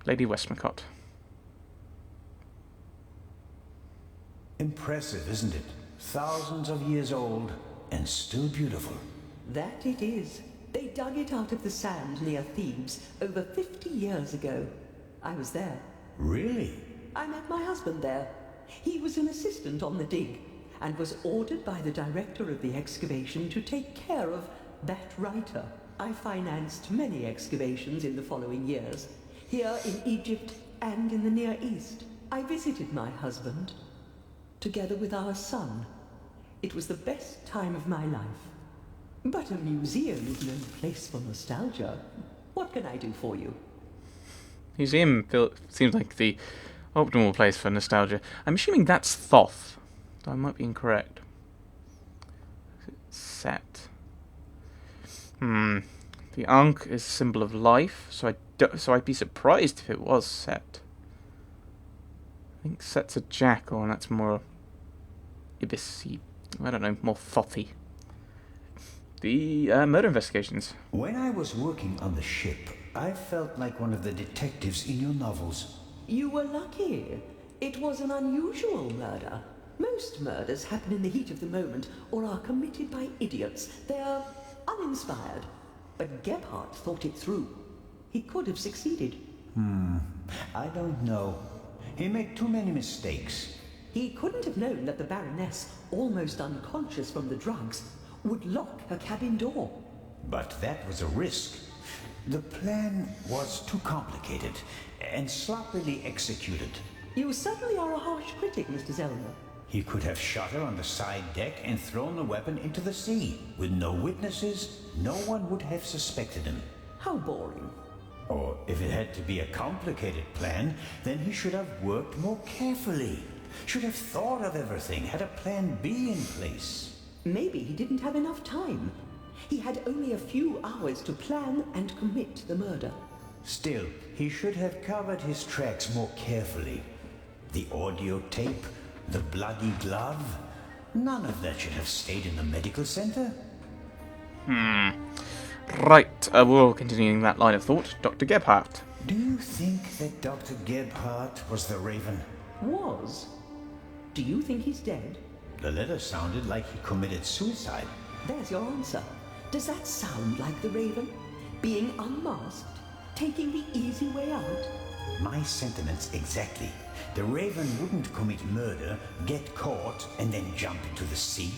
Lady Westmacott. Impressive, isn't it? Thousands of years old and still beautiful. That it is. They dug it out of the sand near Thebes over 50 years ago. I was there. Really? I met my husband there. He was an assistant on the dig and was ordered by the director of the excavation to take care of that writer. I financed many excavations in the following years, here in Egypt and in the Near East. I visited my husband, together with our son. It was the best time of my life. But a museum is no place for nostalgia. What can I do for you? Museum seems like the optimal place for nostalgia. I'm assuming that's Thoth. I might be incorrect. Set. The Ankh is a symbol of life, so I'd be surprised if it was Set. I think Set's a jackal, and that's more Ibis-y. I don't know, more Thothy. The murder investigations. When I was working on the ship, I felt like one of the detectives in your novels. You were lucky. It was an unusual murder. Most murders happen in the heat of the moment or are committed by idiots. They're uninspired. But Gebhardt thought it through. He could have succeeded. I don't know. He made too many mistakes. He couldn't have known that the Baroness, almost unconscious from the drugs, would lock her cabin door. But that was a risk. The plan was too complicated and sloppily executed. You certainly are a harsh critic, Mr. Zellner. He could have shot her on the side deck and thrown the weapon into the sea. With no witnesses, no one would have suspected him. How boring. Or if it had to be a complicated plan, then he should have worked more carefully. Should have thought of everything, had a plan B in place. Maybe he didn't have enough time. He had only a few hours to plan and commit the murder. Still, he should have covered his tracks more carefully. The audio tape, the bloody glove, none of that should have stayed in the medical center. Right, we're continuing that line of thought. Dr. Gebhardt. Do you think that Dr. Gebhardt was the Raven? Was? Do you think he's dead? The letter sounded like he committed suicide. There's your answer. Does that sound like the Raven? Being unmasked? Taking the easy way out? My sentiments exactly. The Raven wouldn't commit murder, get caught, and then jump into the sea.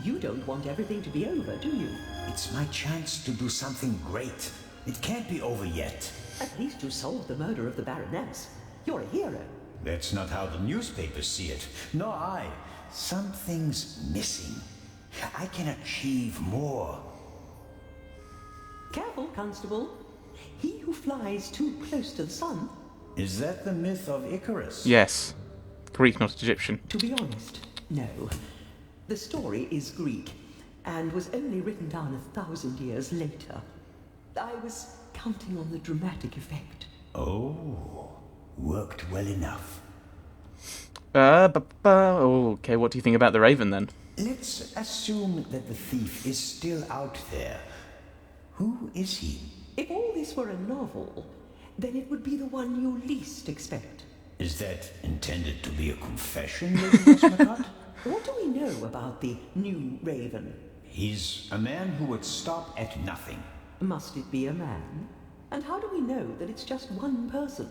You don't want everything to be over, do you? It's my chance to do something great. It can't be over yet. At least you solved the murder of the Baroness. You're a hero. That's not how the newspapers see it. Nor I. Something's missing. I can achieve more. Careful, Constable. He who flies too close to the sun. Is that the myth of Icarus? Yes. Greek, not Egyptian. To be honest, no. The story is Greek, and was only written down 1,000 years later. I was counting on the dramatic effect. Oh, worked well enough. Okay, what do you think about the Raven then? Let's assume that the thief is still out there. Who is he? If all this were a novel, then it would be the one you least expect. Is that intended to be a confession, Lady Westmacott? What do we know about the new Raven? He's a man who would stop at nothing. Must it be a man? And how do we know that it's just one person?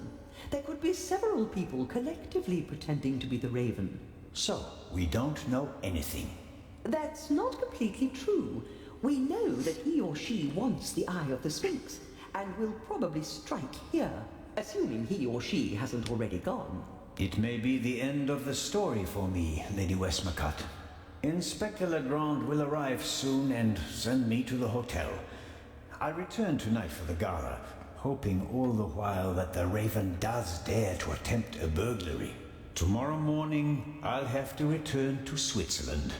There could be several people collectively pretending to be the Raven. So, we don't know anything. That's not completely true. We know that he or she wants the Eye of the Sphinx, and will probably strike here, assuming he or she hasn't already gone. It may be the end of the story for me, Lady Westmacott. Inspector Legrand will arrive soon and send me to the hotel. I return tonight for the gala, hoping all the while that the Raven does dare to attempt a burglary. Tomorrow morning, I'll have to return to Switzerland.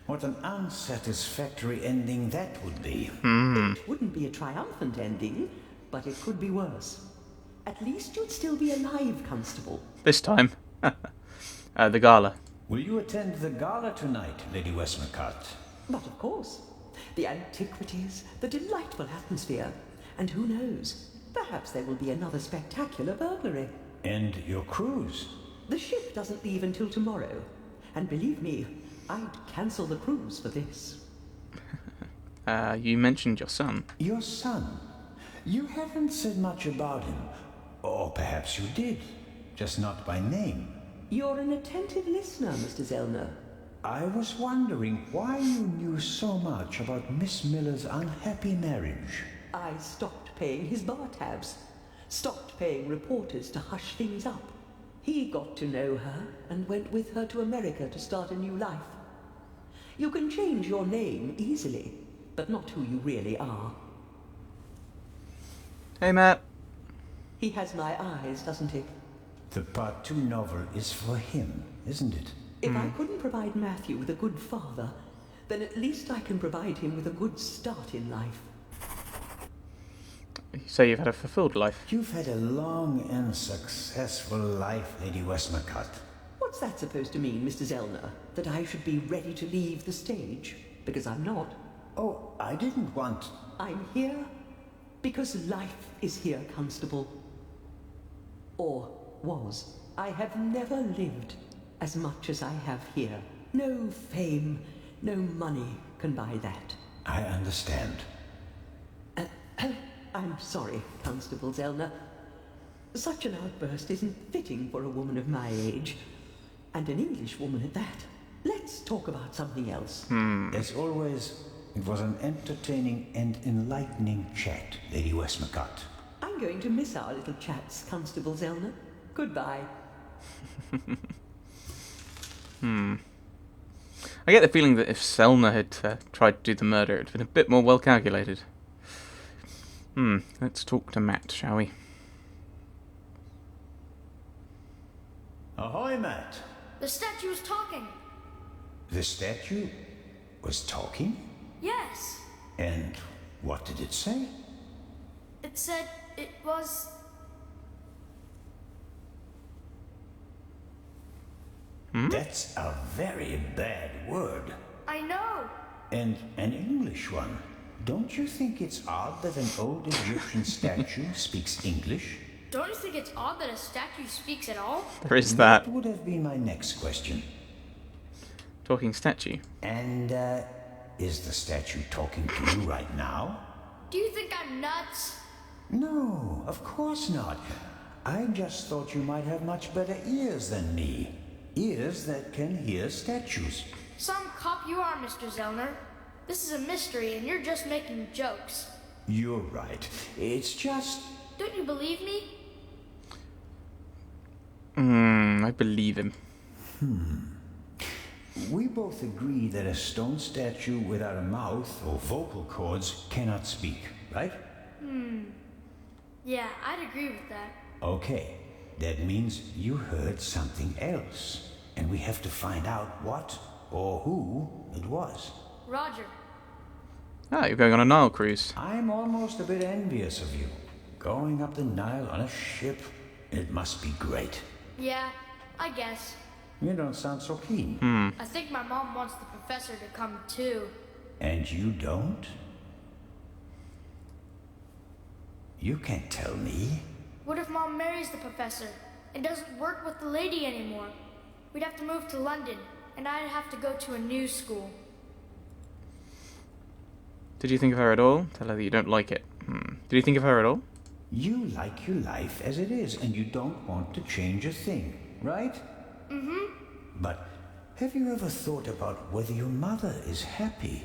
What an unsatisfactory ending that would be. It wouldn't be a triumphant ending, but it could be worse. At least you'd still be alive, Constable. This time. The gala. Will you attend the gala tonight, Lady Westmacott? But of course. The antiquities, the delightful atmosphere, and who knows, Perhaps there will be another spectacular burglary. And your cruise? The ship doesn't leave until tomorrow. And believe me, I'd cancel the cruise for this. You mentioned your son. Your son? You haven't said much about him. Or perhaps you did, just not by name. You're an attentive listener, Mr. Zellner. I was wondering why you knew so much about Miss Miller's unhappy marriage. I stopped paying his bar tabs. Stopped paying reporters to hush things up. He got to know her and went with her to America to start a new life. You can change your name easily, but not who you really are. Hey, Matt. He has my eyes, doesn't he? The Part 2 novel is for him, isn't it? If I couldn't provide Matthew with a good father, then at least I can provide him with a good start in life. So you've had a fulfilled life. You've had a long and successful life, Lady Westmacott. What's that supposed to mean, Mr. Zellner? That I should be ready to leave the stage? Because I'm not. Oh, I didn't want... I'm here because life is here, Constable. Or was. I have never lived as much as I have here. No fame, no money can buy that. I understand. I'm sorry, Constable Zellner. Such an outburst isn't fitting for a woman of my age. And an English woman at that. Let's talk about something else. As always, it was an entertaining and enlightening chat, Lady Westmacott. I'm going to miss our little chats, Constable Zellner. Goodbye. I get the feeling that if Selner had tried to do the murder, it would have been a bit more well calculated. Let's talk to Matt, shall we? Ahoy, Matt. The statue was talking. The statue was talking? Yes. And what did it say? It said it was... That's a very bad word. I know. And an English one. Don't you think it's odd that an old Egyptian statue speaks English? Don't you think it's odd that a statue speaks at all? There is that. That would have been my next question. Talking statue. And, is the statue talking to you right now? Do you think I'm nuts? No, of course not. I just thought you might have much better ears than me. Ears that can hear statues. Some cop you are, Mr. Zellner. This is a mystery and you're just making jokes. You're right. It's just... Don't you believe me? I believe him. We both agree that a stone statue without a mouth or vocal cords cannot speak, right? Yeah, I'd agree with that. Okay, that means you heard something else. And we have to find out what or who it was. Roger. Ah, you're going on a Nile cruise. I'm almost a bit envious of you. Going up the Nile on a ship, it must be great. Yeah, I guess. You don't sound so keen. I think my mom wants the professor to come too. And you don't? You can't tell me. What if Mom marries the professor and doesn't work with the lady anymore? We'd have to move to London, and I'd have to go to a new school. Did you think of her at all? Tell her that you don't like it. Did you think of her at all? You like your life as it is, and you don't want to change a thing, right? But have you ever thought about whether your mother is happy?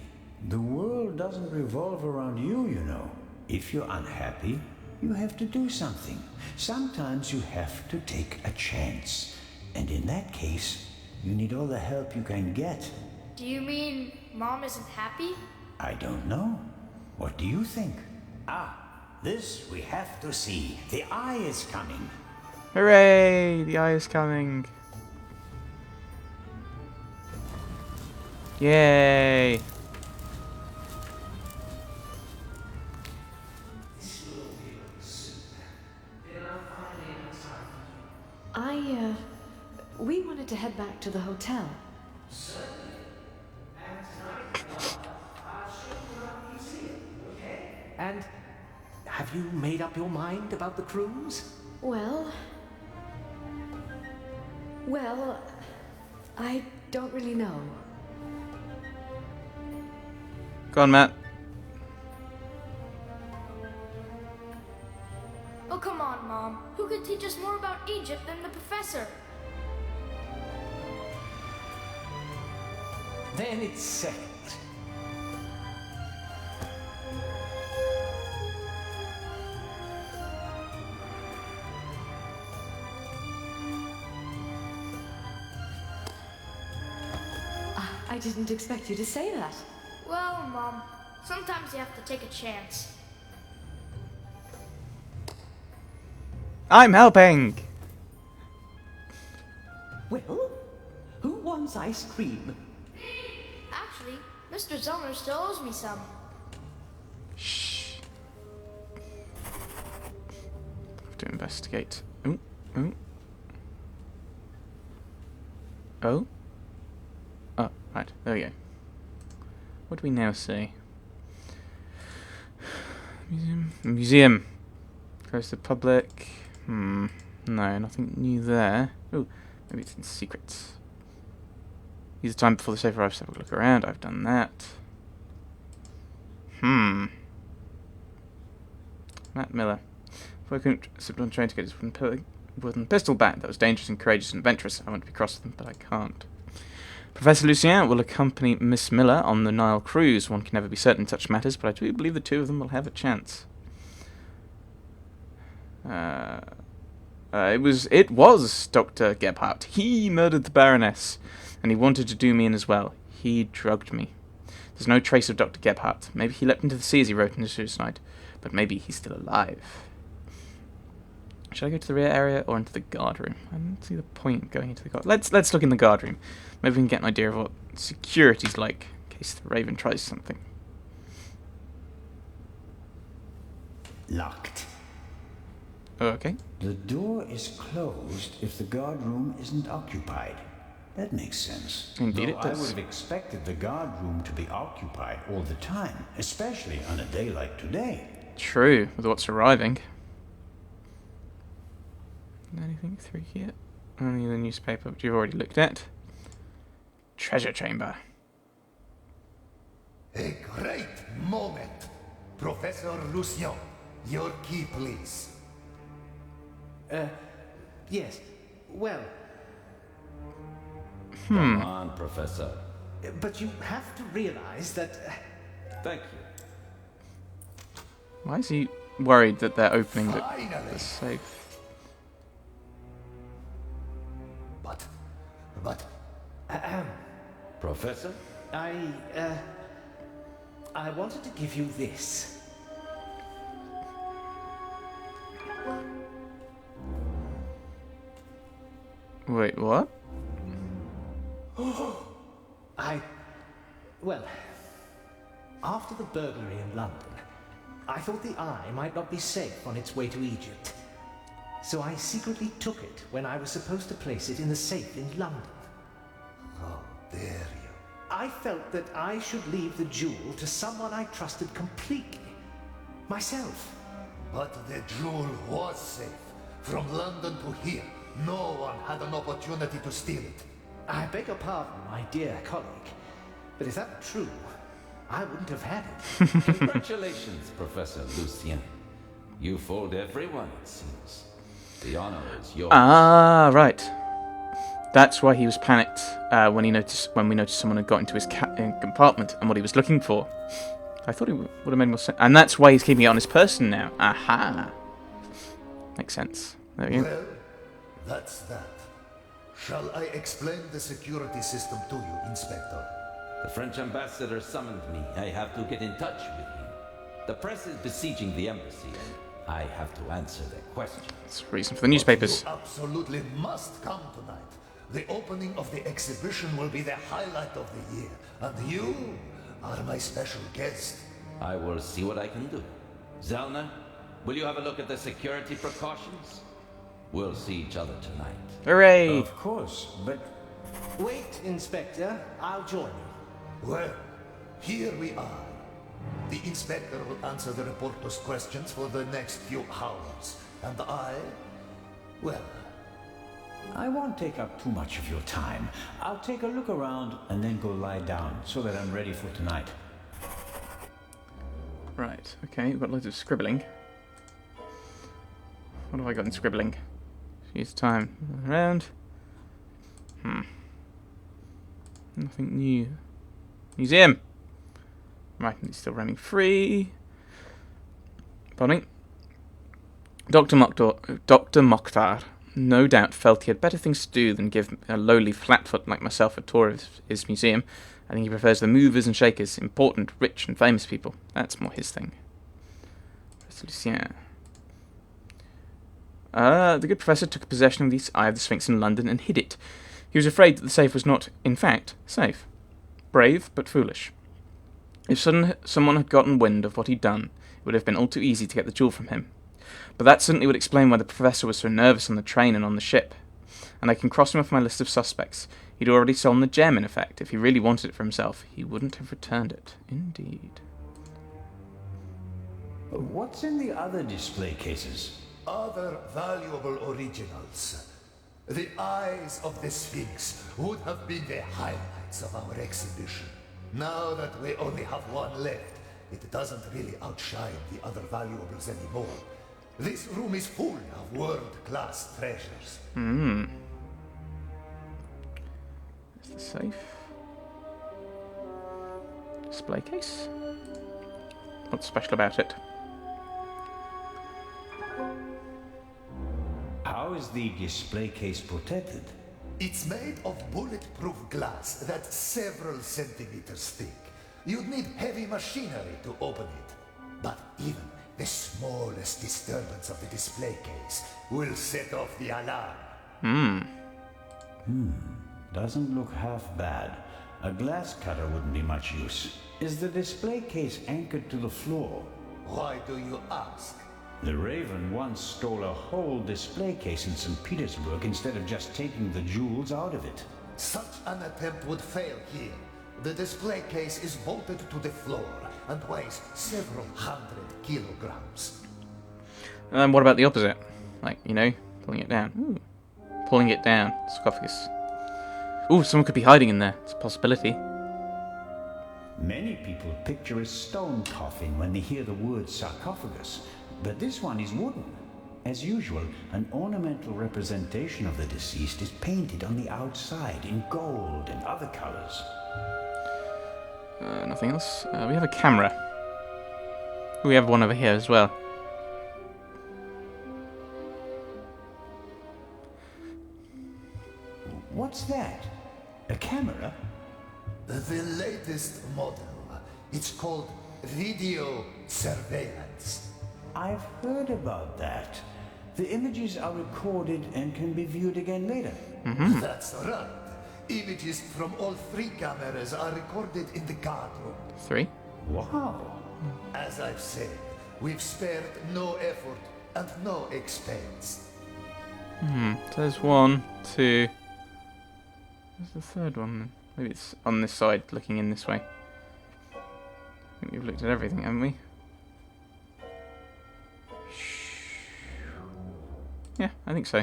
The world doesn't revolve around you, you know. If you're unhappy, you have to do something. Sometimes you have to take a chance. And in that case, you need all the help you can get. Do you mean Mom isn't happy? I don't know. What do you think? This we have to see. The eye is coming. Hooray! The eye is coming. Yay! We wanted to head back to the hotel. And have Have you made up your mind about the cruise? Well, I don't really know. Go on, Matt. Oh, come on, Mom. Who could teach us more about Egypt than the professor? Then it's settled. I didn't expect you to say that. Well, Mom, sometimes you have to take a chance. I'm helping! Well, who wants ice cream? Actually, Mr. Zellner still owes me some. Shh. Have to investigate. Ooh, ooh. Oh? Oh, right, there we go. What do we now see? Museum. Close to the public. No, nothing new there. Oh, maybe it's in secrets. Use the time before the safe arrives to have a look around. I've done that. Matt Miller. If I couldn't sit on train to get his wooden pistol back, that was dangerous and courageous and adventurous. I want to be cross with them, but I can't. Professor Lucien will accompany Miss Miller on the Nile cruise. One can never be certain in such matters, but I do believe the two of them will have a chance. It was Dr. Gebhardt. He murdered the Baroness, and he wanted to do me in as well. He drugged me. There's no trace of Dr. Gebhardt. Maybe he leapt into the sea as he wrote in his suicide, but maybe he's still alive. Should I go to the rear area or into the guard room? I don't see the point of going into the guard. Let's look in the guard room. Maybe we can get an idea of what security's like in case the Raven tries something. Locked. Oh, okay. The door is closed if the guard room isn't occupied. That makes sense. Indeed Though it does. I would have expected the guard room to be occupied all the time, especially on a day like today. True, with what's arriving. Anything through here? Only the newspaper, which you've already looked at. Treasure chamber. A great moment. Professor Lucien, your key, please. Yes. Well, Come on, Professor. but you have to realize that... Thank you. Why is he worried that they're opening the Finally. safe? But, Professor? I wanted to give you this. Wait, what? Well, after the burglary in London, I thought the Eye might not be safe on its way to Egypt. So I secretly took it when I was supposed to place it in the safe in London. how dare you? I felt that I should leave the jewel to someone I trusted completely. Myself. But the jewel was safe. From London to here, no one had an opportunity to steal it. I beg your pardon, my dear colleague. But if that's true, I wouldn't have had it. Congratulations, Professor Lucien. You fooled everyone, it seems. The honor is yours. Ah, right. That's why he was panicked when we noticed someone had got into his compartment and what he was looking for. I thought it would have made more sense. And that's why he's keeping it on his person now. Aha. Makes sense. There we go. Well, that's that. Shall I explain the security system to you, Inspector? The French ambassador summoned me. I have to get in touch with him. The press is besieging the embassy, and I have to answer their questions. That's the reason for the newspapers. You absolutely must come tonight. The opening of the exhibition will be the highlight of the year, and you are my special guest. I will see what I can do. Zellner, will you have a look at the security precautions? We'll see each other tonight. Hooray! Of course, but Wait, Inspector. I'll join you. Well, here we are. The inspector will answer the reporter's questions for the next few hours. And well, I won't take up too much of your time. I'll take a look around and then go lie down so that I'm ready for tonight. Right, okay, we've got loads of scribbling. What have I got in scribbling? Use time around. Nothing new. Museum! Right, it's still roaming free. Pardon me. Dr. Mokhtar no doubt felt he had better things to do than give a lowly flatfoot like myself a tour of his museum. I think he prefers the movers and shakers, important, rich, and famous people. That's more his thing. Professor Lucien. The good professor took possession of the Eye of the Sphinx in London and hid it. He was afraid that the safe was not, in fact, safe. Brave, but foolish. If someone had gotten wind of what he'd done, it would have been all too easy to get the jewel from him. But that certainly would explain why the professor was so nervous on the train and on the ship. And I can cross him off my list of suspects. He'd already stolen the gem, in effect. If he really wanted it for himself, he wouldn't have returned it. Indeed. What's in the other display cases? other valuable originals. The Eyes of the Sphinx would have been the highlights of our exhibition. Now that we only have one left, it doesn't really outshine the other valuables anymore. This room is full of world-class treasures. Is the safe? Display case? What's special about it? How is the display case protected? It's made of bulletproof glass that's several centimeters thick. You'd need heavy machinery to open it. But even the smallest disturbance of the display case will set off the alarm. Doesn't look half bad. A glass cutter wouldn't be much use. Is the display case anchored to the floor? Why do you ask? The Raven once stole a whole display case in St. Petersburg instead of just taking the jewels out of it. Such an attempt would fail here. The display case is bolted to the floor and weighs several hundred kilograms. And what about the opposite? Like, you know, pulling it down. Ooh. Pulling it down. Sarcophagus. Ooh, someone could be hiding in there. It's a possibility. Many people picture a stone coffin when they hear the word sarcophagus, but this one is wooden. As usual, an ornamental representation of the deceased is painted on the outside in gold and other colors. Nothing else. We have a camera. We have one over here as well. What's that? A camera? The latest model. It's called video surveillance. I've heard about that. The images are recorded and can be viewed again later. That's right. Images from all 3 cameras are recorded in the guard room. 3. Wow. As I've said, we've spared no effort and no expense. So there's 1, 2. Where's the third one then? Maybe it's on this side, looking in this way. I think we've looked at everything, haven't we? Yeah, I think so.